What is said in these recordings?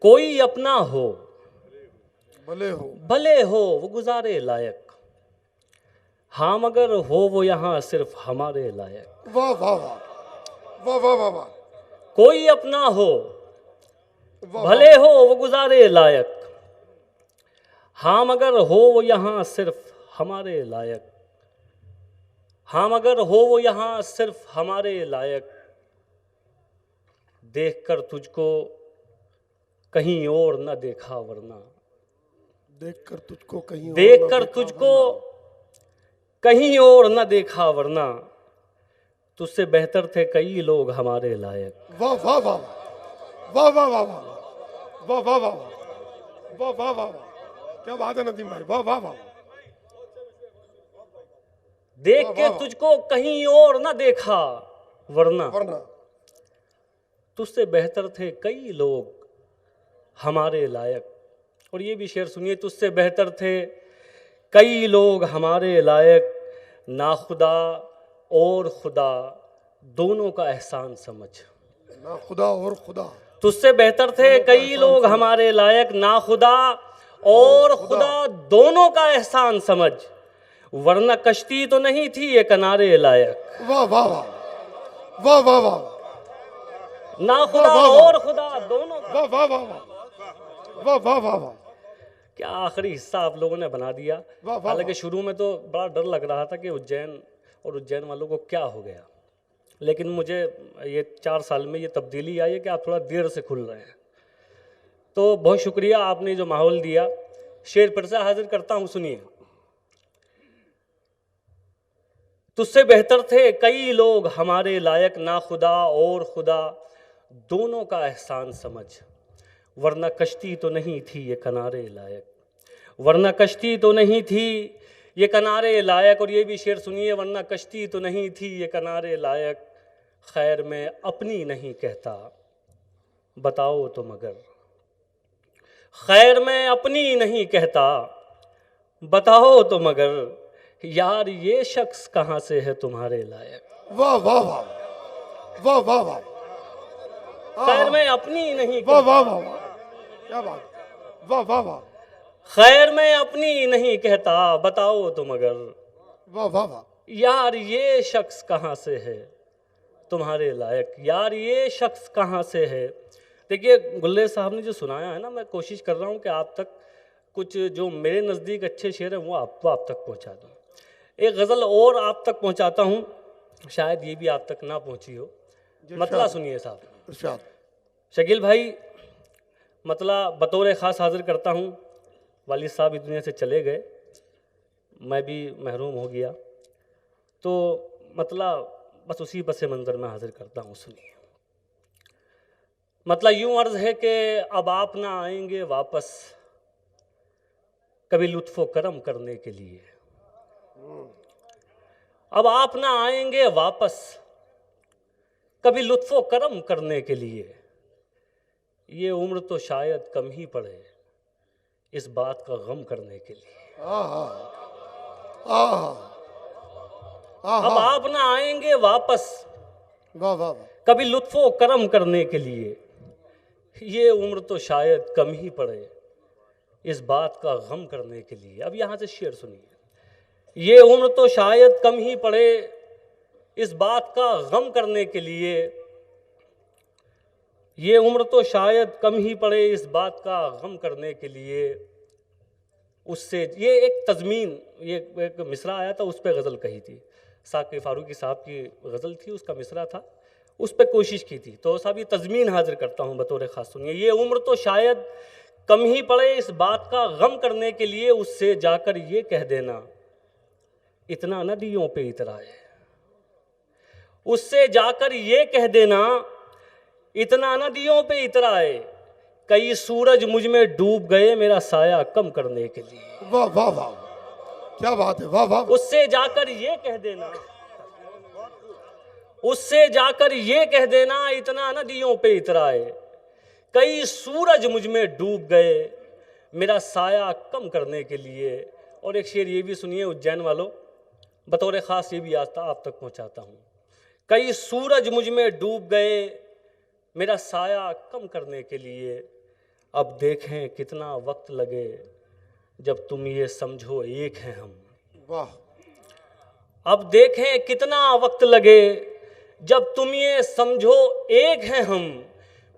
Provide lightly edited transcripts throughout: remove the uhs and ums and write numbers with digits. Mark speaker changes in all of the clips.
Speaker 1: कोई अपना हो
Speaker 2: भले हो
Speaker 1: वो गुजारे लायक, हाँ मगर हो वो यहाँ सिर्फ हमारे लायक।
Speaker 2: वाह वाह वाह वाह वाह वाह वाह
Speaker 1: कोई अपना हो
Speaker 2: वाह
Speaker 1: भले हो वो गुजारे लायक, हाँ मगर हो वो यहाँ सिर्फ हमारे लायक, हाँ मगर हो वो यहाँ सिर्फ हमारे लायक। देखकर तुझको कहीं और न देखा वरना,
Speaker 2: देखकर तुझको कहीं और न
Speaker 1: देखकर
Speaker 2: देखा
Speaker 1: तुझको
Speaker 2: वरना।
Speaker 1: कहीं और न देखा वरना, तुझसे बेहतर थे कई लोग हमारे लायक।
Speaker 2: वाह वाह वाह वाह वाह वाह वाह वाह वाह वाह वाह वाह वाह क्या बात है नदीम भाई, वाह वाह वाह।
Speaker 1: देख
Speaker 2: वाह,
Speaker 1: के
Speaker 2: वाह।
Speaker 1: तुझको कहीं और न देखा वरना,
Speaker 2: वरना
Speaker 1: तुझसे बेहतर थे कई लोग हमारे लायक। और ये भी शेर सुनिए, तुझसे बेहतर थे कई लोग हमारे लायक, ना खुदा और खुदा दोनों का एहसान समझ।
Speaker 2: ना खुदा और खुदा,
Speaker 1: तुझसे बेहतर थे कई लोग हमारे लायक, ना खुदा और खुदा दोनों का एहसान समझ, वरना कश्ती तो नहीं थी ये किनारे लायक।
Speaker 2: वाह वाह वाह वाह वाह वाह
Speaker 1: ना खुदा
Speaker 2: वाह, वाह।
Speaker 1: और खुदा दोनों का।
Speaker 2: वाह वाह वाह वाह वाह वाह वाह।
Speaker 1: क्या आखिरी हिस्सा आप लोगों ने बना दिया।
Speaker 2: वाह, वाह,
Speaker 1: हालांकि
Speaker 2: वाह।
Speaker 1: शुरू में तो बड़ा डर लग रहा था कि उज्जैन और उज्जैन वालों को क्या हो गया, लेकिन मुझे ये 4 साल में ये तब्दीली आई है कि आप थोड़ा देर से खुल रहे हैं। तो बहुत शुक्रिया आपने जो माहौल दिया। शेर फिर से हाजिर करता हूँ, सुनिए। तुझसे बेहतर थे कई लोग हमारे लायक, ना खुदा और खुदा दोनों का एहसान समझ, वरना कश्ती तो नहीं थी ये किनारे लायक, वरना कश्ती तो नहीं थी ये किनारे लायक। और ये भी शेर सुनिए, वरना कश्ती तो नहीं थी ये किनारे लायक, खैर मैं अपनी नहीं कहता बताओ तो मगर, खैर मैं अपनी नहीं कहता बताओ तो मगर, यार ये शख्स कहाँ से है तुम्हारे लायक।
Speaker 2: वाह वाह वाह वाह वाह वाह
Speaker 1: खैर मैं अपनी नहीं
Speaker 2: वाह
Speaker 1: कहता,
Speaker 2: वाह वाह क्या बात, वाह वाह वाह
Speaker 1: खैर मैं अपनी नहीं कहता बताओ तो मगर,
Speaker 2: वाह वाह वाह
Speaker 1: यार ये शख्स कहाँ से है तुम्हारे लायक, यार ये शख्स कहाँ से है। देखिए गुल्ले साहब ने जो सुनाया है ना, मैं कोशिश कर रहा हूँ कि आप तक कुछ जो मेरे नज़दीक अच्छे शेर हैं वो आपको आप तक पहुँचा दूँ। एक गज़ल और आप तक पहुँचाता हूँ, शायद ये भी आप तक ना पहुँची हो। मतला सुनिए साहब।
Speaker 2: इरशाद।
Speaker 1: शकील भाई, मतला बतौर ख़ास हाजिर करता हूँ। वालिद साहब इस दुनिया से चले गए, मैं भी महरूम हो गया, तो मतलब बस उसी पस मंज़र में हाजिर करता हूँ, सुनिए। मतलब यूँ अर्ज़ है कि अब आप ना आएंगे वापस कभी लुत्फ़ो करम करने के लिए, अब आप ना आएंगे वापस कभी लुत्फ़ो करम करने के लिए, ये उम्र तो शायद कम ही पड़े इस बात का गम करने के लिए। अब आप ना आएंगे वापस
Speaker 2: वाह वाह वाह
Speaker 1: कभी लुत्फ़ो करम करने के लिए, ये उम्र तो शायद कम ही पड़े इस बात का गम करने के लिए। अब यहाँ से शेर सुनिए। ये उम्र तो शायद कम ही पड़े इस बात का गम करने के लिए, ये उम्र तो शायद कम ही पड़े इस बात का गम करने के लिए। उससे ये एक तज़मीन, ये एक मिसरा आया था, उस पर गज़ल कही थी। साक़ी फ़ारूक़ी साहब की गज़ल थी, उसका मिसरा था, उस पर कोशिश की थी। तो साहब ये तज़मीन हाजिर करता हूँ बतौर ख़ास, सुनिए। ये उम्र तो शायद कम ही पड़े इस बात का गम करने के लिए, उससे जाकर ये कह देना इतना नदियों पे इतराए, उससे जाकर ये कह देना इतना नदियों पे इतराए, कई सूरज मुझ में डूब गए मेरा साया कम करने के लिए।
Speaker 2: वाह वाह वाह क्या बात है, वाह वाह।
Speaker 1: उससे जाकर ये कह देना, उससे जाकर ये कह देना इतना नदियों पे इतराए, कई सूरज मुझ में डूब गए मेरा साया कम करने के लिए। और एक शेर ये भी सुनिए उज्जैन वालों, बतौर ख़ास ये भी आता आप तक पहुंचाता हूँ। कई सूरज मुझ में डूब गए मेरा साया कम करने के लिए, अब देखें कितना वक्त लगे जब तुम ये समझो एक हैं हम।
Speaker 2: वाह
Speaker 1: अब देखें कितना वक्त लगे जब तुम ये समझो एक हैं हम।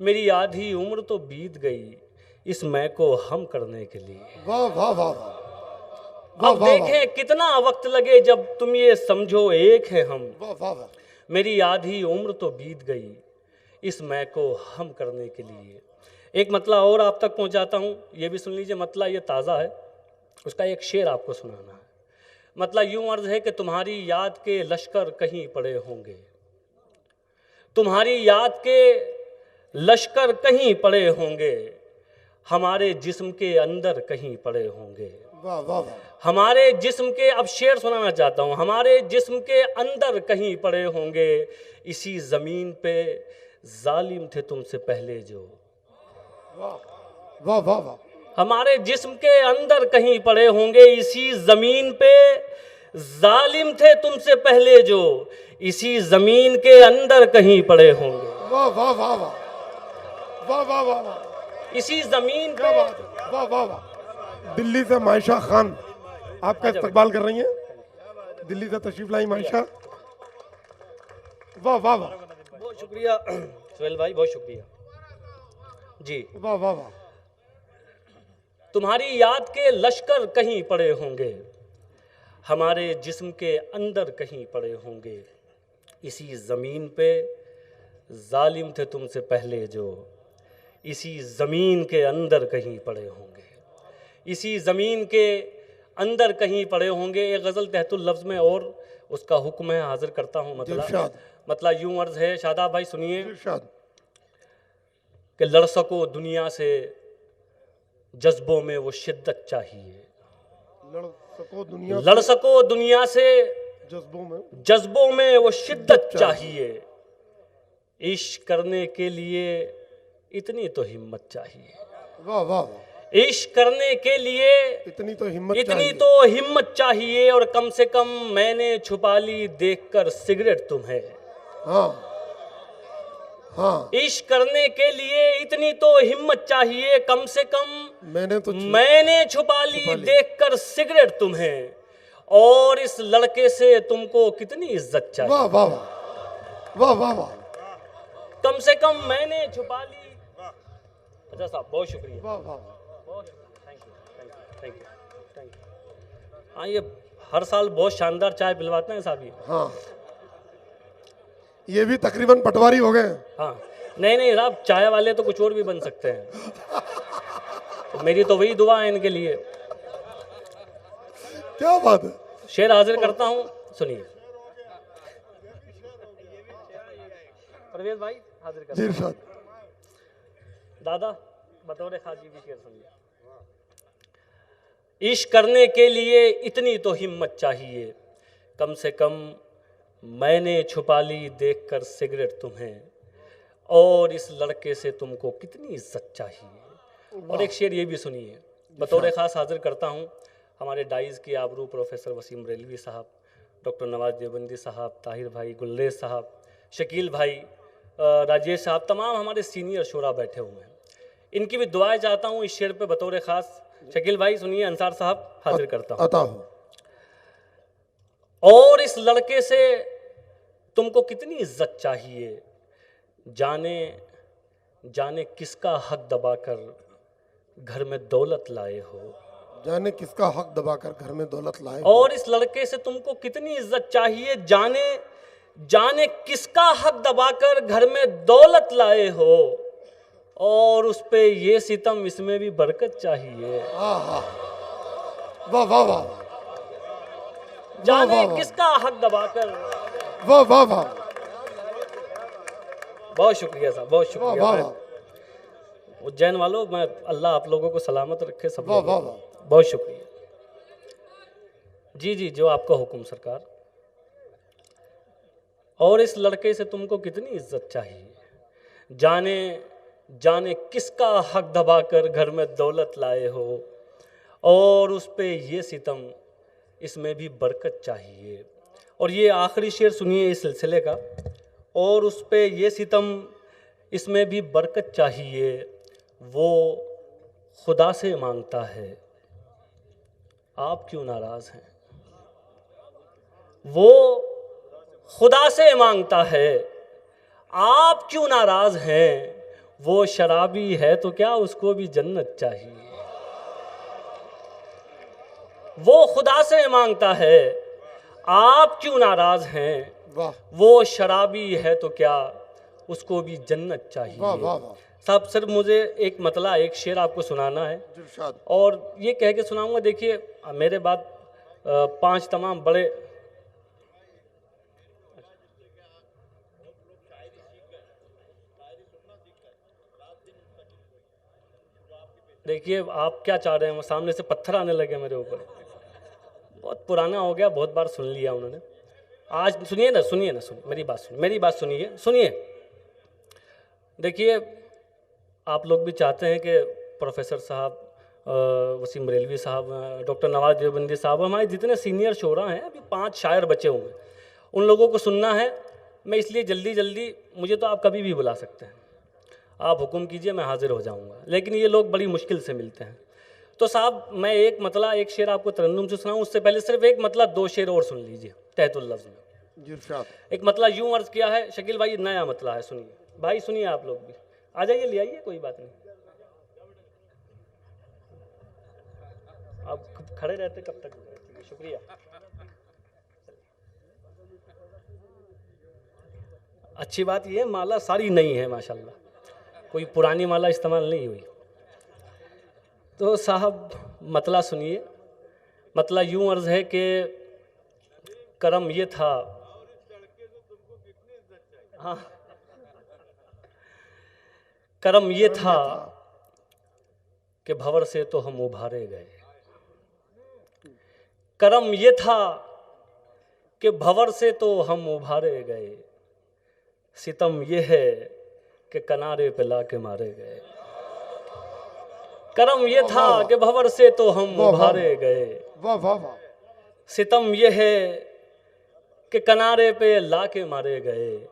Speaker 1: मेरी आधी उम्र तो बीत गई इस मैं को हम करने के लिए।
Speaker 2: वाह वाह वाह वाह
Speaker 1: अब देखें कितना वक्त लगे जब तुम ये समझो एक हैं हम।
Speaker 2: वाह वाह वाह
Speaker 1: मेरी आधी उम्र तो बीत गई इस मैं को हम करने के लिए। एक मतला और आप तक पहुंचाता हूं, ये भी सुन लीजिए। मतला ये ताज़ा है, उसका एक शेर आपको सुनाना है। मतला यूं अर्ज है कि तुम्हारी याद के लश्कर कहीं पड़े होंगे, तुम्हारी याद के लश्कर कहीं पड़े होंगे, हमारे जिस्म के अंदर कहीं पड़े होंगे।
Speaker 2: वाह वाह वाह
Speaker 1: हमारे जिस्म के, अब शेर सुनाना चाहता हूँ, हमारे जिस्म के अंदर कहीं पड़े होंगे, इसी ज़मीन पे जालिम थे तुमसे पहले जो।
Speaker 2: वाह वाह वाह वाह
Speaker 1: हमारे जिस्म के अंदर कहीं पड़े होंगे, इसी ज़मीन पे जालिम थे तुमसे पहले जो, इसी ज़मीन के अंदर कहीं पड़े होंगे।
Speaker 2: वाह वाह वाह वाह वाह वाह वाह वाह
Speaker 1: इसी ज़मीन
Speaker 2: क्या
Speaker 1: पे।
Speaker 2: बात है, वाह वाह वाह। दिल्ली से मायशा खान आपका इस्तकबाल कर रही हैं, दिल्ली से तशरीफ लाई मायशा। वाह वाह वाह
Speaker 1: बहुत शुक्रिया सुहेल भाई, बहुत शुक्रिया जी।
Speaker 2: वाह वाह वाह
Speaker 1: तुम्हारी याद के लश्कर कहीं पड़े होंगे, हमारे जिस्म के अंदर कहीं पड़े होंगे, इसी ज़मीन पे जालिम थे तुमसे पहले जो, इसी ज़मीन के अंदर कहीं पड़े होंगे, इसी ज़मीन के अंदर कहीं पड़े होंगे। एक गज़ल तहतुल लफ्ज़ में और उसका हुक्म है, हाजिर करता हूँ। मतलब यूं अर्ज़ है, शादाब भाई सुनिए, कि लड़ सको दुनिया से जज्बों में वो शिद्दत चाहिए, लड़ सको दुनिया से जज्बों में वो शिद्दत चाहिए, इश्क करने के लिए इतनी तो हिम्मत चाहिए।
Speaker 2: वाह वाह
Speaker 1: इश्क करने के लिए
Speaker 2: इतनी तो
Speaker 1: हिम्मत चाहिए, और कम से कम मैंने छुपा ली देखकर सिगरेट तुम्हें।
Speaker 2: हाँ हाँ
Speaker 1: इश्क करने के लिए इतनी तो हिम्मत चाहिए, कम से कम मैंने छुपा ली देखकर सिगरेट तुम्हें, और इस लड़के से तुमको कितनी इज्जत चाहिए।
Speaker 2: वाह वाह वाह वाह वाह
Speaker 1: कम से कम मैंने छुपा ली। अच्छा साहब बहुत शुक्रिया,
Speaker 2: वाह वाह
Speaker 1: बहुत शुक्रिया, थैंक यू। हाँ, ये हर साल बहुत शानदार चाय पिलवाते हैं साहब ये।
Speaker 2: हाँ, ये भी तकरीबन पटवारी हो गए।
Speaker 1: हाँ, नहीं साहब, चाय वाले तो कुछ और भी बन सकते हैं। तो मेरी तो वही दुआ है इनके लिए।
Speaker 2: क्या बात है।
Speaker 1: शेर हाजिर करता हूँ, सुनिए। परवेज भाई हाजिर करता हूँ। दादा बतौर खाजी भी शेर सुनिए। इश्क करने के लिए इतनी तो हिम्मत चाहिए, कम से कम मैंने छुपा ली देखकर सिगरेट तुम्हें, और इस लड़के से तुमको कितनी इज्जत चाहिए। और एक शेर ये भी सुनिए, बतौर ख़ास हाजिर करता हूँ हमारे डाइज़ की आबरू प्रोफेसर वसीम रेलवी साहब, डॉक्टर नवाज देवबंदी साहब, ताहिर भाई, गुलरेज साहब, शकील भाई, राजेश साहब, तमाम हमारे सीनियर शोरा बैठे हुए हैं। इनकी भी दुआएं चाहता हूँ इस शेर पे बतौर ख़ास। शकील भाई सुनिए, अंसार साहब हाजिर करता हूँ। और इस लड़के से तुमको कितनी इज्जत चाहिए, जाने जाने किसका हक दबाकर घर में दौलत लाए हो,
Speaker 2: जाने किसका हक दबाकर घर में दौलत लाए।
Speaker 1: और इस लड़के से तुमको कितनी इज्जत चाहिए, जाने जाने किसका हक दबाकर घर में दौलत लाए हो, और उस पे ये सितम इसमें भी बरकत चाहिए।
Speaker 2: वाह वाह वाह,
Speaker 1: जाने किसका हक दबाकर।
Speaker 2: वाह वाह वाह,
Speaker 1: बहुत शुक्रिया साहब, बहुत शुक्रिया। उज्जैन वालों, मैं अल्लाह आप लोगों को सलामत रखे सब लोगों को। बहुत शुक्रिया जी जी, जो आपका हुक्म सरकार। और इस लड़के से तुमको कितनी इज्जत चाहिए, जाने जाने किसका हक दबाकर घर में दौलत लाए हो, और उस पे ये सितम इसमें भी बरकत चाहिए। और ये आखिरी शेर सुनिए इस सिलसिले का, और उस पे ये सितम इसमें भी बरकत चाहिए, वो खुदा से मांगता है, आप क्यों नाराज हैं। वो खुदा से मांगता है, आप क्यों नाराज हैं। वो शराबी है तो क्या उसको भी जन्नत चाहिए। वो खुदा से मांगता है, आप क्यों नाराज हैं।
Speaker 2: वाह
Speaker 1: वो शराबी है तो क्या उसको भी जन्नत चाहिए।
Speaker 2: वाह वाह वाह।
Speaker 1: साहब सिर्फ मुझे एक मतला एक शेर आपको सुनाना है
Speaker 2: इरशाद।
Speaker 1: और ये कह के सुनाऊंगा। देखिए मेरे बाद 5 तमाम बड़े देखिए आप क्या चाह रहे हैं। वो सामने से पत्थर आने लगे मेरे ऊपर। बहुत पुराना हो गया, बहुत बार सुन लिया उन्होंने। आज सुनिए ना, सुनिए ना, सुनिए मेरी बात सुनिए, सुनिए। देखिए आप लोग भी चाहते हैं कि प्रोफेसर साहब, वसीम बरेलवी साहब, डॉक्टर नवाज देवबंदी साहब, हमारे जितने सीनियर शोरा हैं, अभी 5 शायर बचे हुए हैं, उन लोगों को सुनना है। मैं इसलिए जल्दी जल्दी, मुझे तो आप कभी भी बुला सकते हैं, आप हुक्म कीजिए, मैं हाजिर हो जाऊंगा। लेकिन ये लोग बड़ी मुश्किल से मिलते हैं। तो साहब मैं एक मतला एक शेर आपको तरन्नुम से सुनाऊं, उससे पहले सिर्फ एक मतला 2 शेर और सुन लीजिए तहतुल लफ्ज़ में।
Speaker 2: इरशाद।
Speaker 1: एक मतला यूं अर्ज किया है, शकील भाई नया मतला है, सुनिए भाई, सुनिए आप लोग भी, आ जाइए, ले आइए, कोई बात नहीं। आप खड़े रहते कब तक, शुक्रिया। अच्छी बात यह है माला सारी नई है माशाल्लाह, कोई पुरानी माला इस्तेमाल नहीं हुई। तो साहब मतला सुनिए। मतला यूं अर्ज है कि करम ये था, हाँ, करम ये था कि भंवर से तो हम उभारे गए। करम ये था कि भंवर से तो हम उभारे गए। सितम ये है कि किनारे पे लाके मारे गए। करम ये था कि भंवर से तो हम उभारे गए।
Speaker 2: वाह वाह वाह।
Speaker 1: सितम ये है कि किनारे पे लाके मारे गए।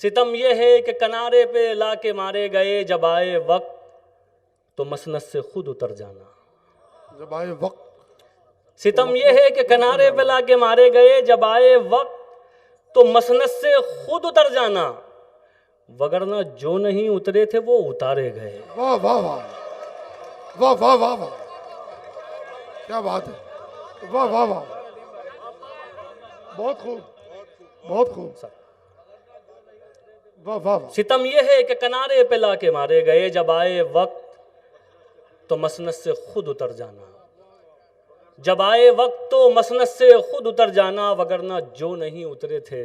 Speaker 1: सितम ये है कि किनारे पे लाके मारे गए। जब आए वक्त तो मसनद से खुद उतर जाना।
Speaker 2: जब आए वक्त,
Speaker 1: सितम ये है कि किनारे पे लाके मारे गए। जब आए वक्त तो मसनद से खुद उतर जाना, वगरना जो नहीं उतरे थे वो उतारे गए।
Speaker 2: वाह वाह वाह वाह वाह वाह वाह, क्या बात है। वाह वाह वाह, बहुत खूब, बहुत खूब। वाह वाह वाह।
Speaker 1: सितम ये है कि किनारे पे लाके मारे गए। जब आए वक्त तो मसनद से खुद उतर जाना। जब आए वक्त तो मसनद से खुद उतर जाना, वगरना जो नहीं उतरे थे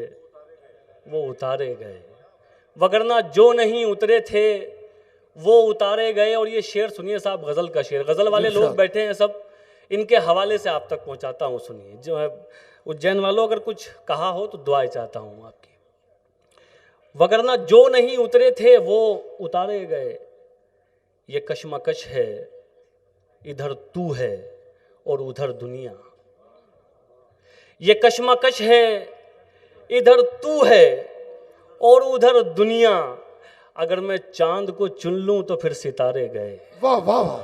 Speaker 1: वो उतारे गए। वगरना जो नहीं उतरे थे वो उतारे गए। और ये शेर सुनिए साहब, गज़ल का शेर, गज़ल वाले लोग बैठे हैं सब, इनके हवाले से आप तक पहुंचाता हूँ, सुनिए। जो है उज्जैन वालों, अगर कुछ कहा हो तो दुआएं चाहता हूँ आपकी। वगरना जो नहीं उतरे थे वो उतारे गए। ये कशमकश है, इधर तू है और उधर दुनिया। ये कशमकश है, इधर तू है और उधर दुनिया। अगर मैं चांद को चुन लूं तो फिर सितारे गए।
Speaker 2: वाह वाह वाह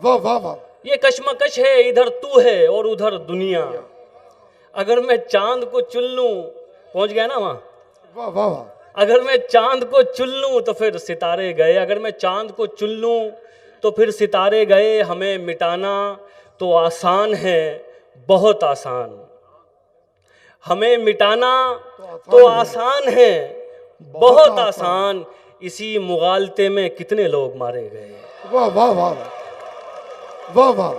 Speaker 2: वाह वाह वाह।
Speaker 1: ये कशमकश है, इधर तू है और उधर दुनिया। अगर मैं चांद को चुन लूं, पहुंच गया ना वहां।
Speaker 2: वाह वाह वाह।
Speaker 1: अगर मैं चांद को चुन लूं तो फिर सितारे गए। अगर मैं चांद को चुन लूं तो फिर सितारे गए। हमें मिटाना तो आसान है, बहुत आसान। हमें मिटाना तो आसान है, बहुत आसान। इसी मुगालते में कितने लोग मारे गए।
Speaker 2: वाह वाह वाह वाह वाह।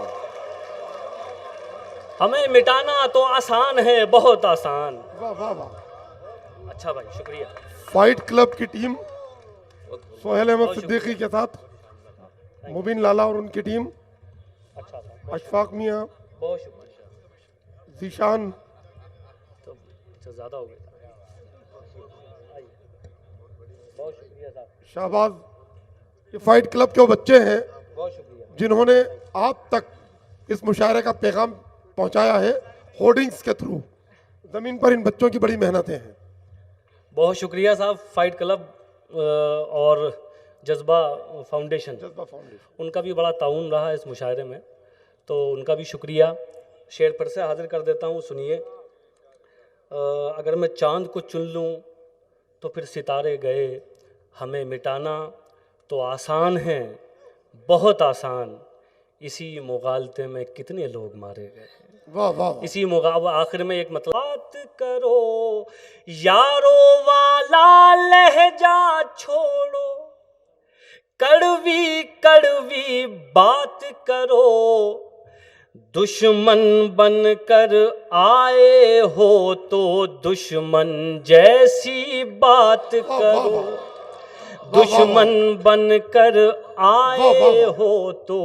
Speaker 1: हमें मिटाना तो आसान है, बहुत आसान।
Speaker 2: वाह वाह वाह।
Speaker 1: अच्छा भाई, शुक्रिया।
Speaker 2: फाइट क्लब की टीम सोहेल अहमद सिद्दीकी के साथ मुबीन लाला और उनकी टीम,
Speaker 1: अच्छा
Speaker 2: अशफाक मियाँ,
Speaker 1: बहुत शुक्रिया।
Speaker 2: जीशान,
Speaker 1: तो अच्छा ज़्यादा हो गया। बहुत शुक्रिया साहब,
Speaker 2: शाहबाज, ये फाइट क्लब के वो बच्चे हैं
Speaker 1: बहुत शुक्रिया।
Speaker 2: जिन्होंने आप तक इस मुशायरे का पैगाम पहुंचाया है होर्डिंग्स के थ्रू। ज़मीन पर इन बच्चों की बड़ी मेहनतें हैं।
Speaker 1: बहुत शुक्रिया साहब। फाइट क्लब और जज्बा फाउंडेशन,
Speaker 2: जज्बा फाउंडेशन।
Speaker 1: उनका भी बड़ा ताउन रहा इस मुशायरे में, तो उनका भी शुक्रिया। शेर फिर से हाजिर कर देता हूँ, सुनिए। अगर मैं चांद को चुन लूँ तो फिर सितारे गए, हमें मिटाना तो आसान है, बहुत आसान, इसी मुगालते में कितने लोग मारे गए।
Speaker 2: वाह वाह वाह।
Speaker 1: इसी मुगाव आखिर में एक मतलब, बात करो यारो वाला लहजा छोड़ो, कड़वी कड़वी बात करो, दुश्मन बनकर आए हो तो दुश्मन जैसी बात करो, दुश्मन बनकर आए हो तो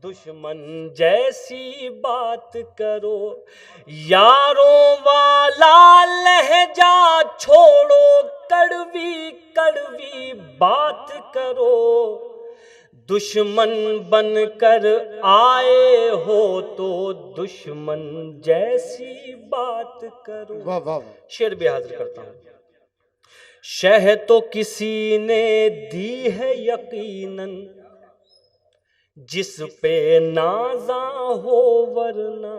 Speaker 1: दुश्मन जैसी बात करो, यारों वाला लहजा छोड़ो, कड़वी कड़वी बात करो, दुश्मन बनकर आए हो तो दुश्मन जैसी बात करो।
Speaker 2: वाह वाह।
Speaker 1: शेर भी हाजिर करता हूँ। शह तो किसी ने दी है यकीनन, जिस पे नाजा हो वरना,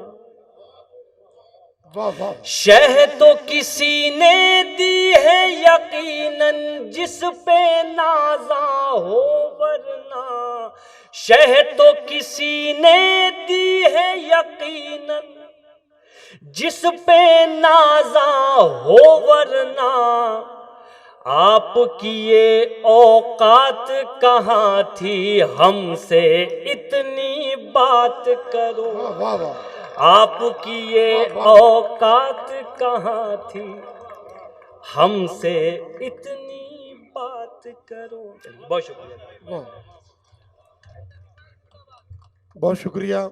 Speaker 2: वाह वाह।
Speaker 1: शह तो किसी ने दी है यकीनन, जिस पे नाजा हो वरना, शह तो किसी ने दी है यकीनन, जिस पे नाजा हो वरना, आपकी ये औकात कहाँ थी, हमसे इतनी बात करो,
Speaker 2: वाह वाह।
Speaker 1: आपकी ये औकात कहाँ थी, हमसे इतनी बात करो। बहुत शुक्रिया।
Speaker 2: बहुत शुक्रिया।